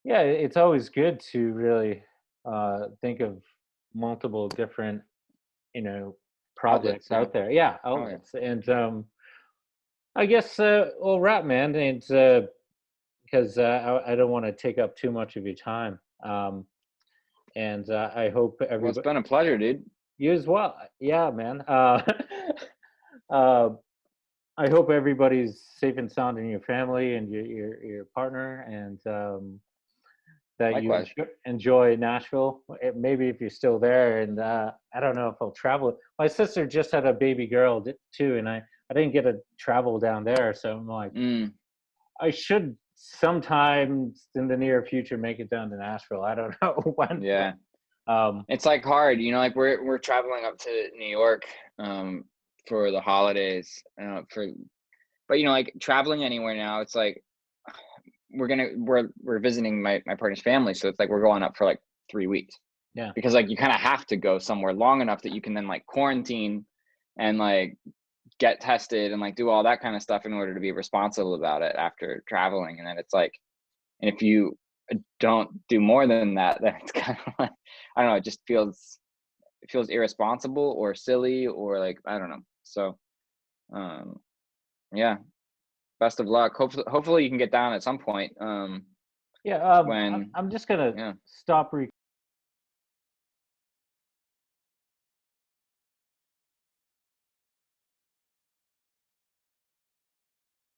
yeah, it's always good to really think of multiple different, you know,
Outlets,
projects
yeah.
out there. Yeah,
Oh, yeah.
outlets, and I guess we'll wrap, man, and because I don't want to take up too much of your time. And I hope
Well, it's
everybody,
been a pleasure, dude.
you as well. Yeah, man. Uh, I hope everybody's safe and sound in your family and your partner, and that you
Likewise.
enjoy Nashville. Maybe if you're still there, and I don't know if I'll travel. My sister just had a baby girl too, and I didn't get to travel down there, so I'm like,
Mm.
I should sometime in the near future make it down to Nashville. I don't know when.
Yeah.
Um,
It's like hard, like we're traveling up to New York for the holidays. But like traveling anywhere now, it's like we're visiting my partner's family, so it's like we're going up for like 3 weeks.
yeah.
Because like you kind of have to go somewhere long enough that you can then like quarantine and like get tested and like do all that kind of stuff in order to be responsible about it after traveling. And then it's like, and if you don't do more than that, then it's kind of like, I don't know, it feels irresponsible or silly or like, I don't know. So yeah, best of luck. Hopefully you can get down at some point.
Yeah.
When
I'm just gonna
yeah.
stop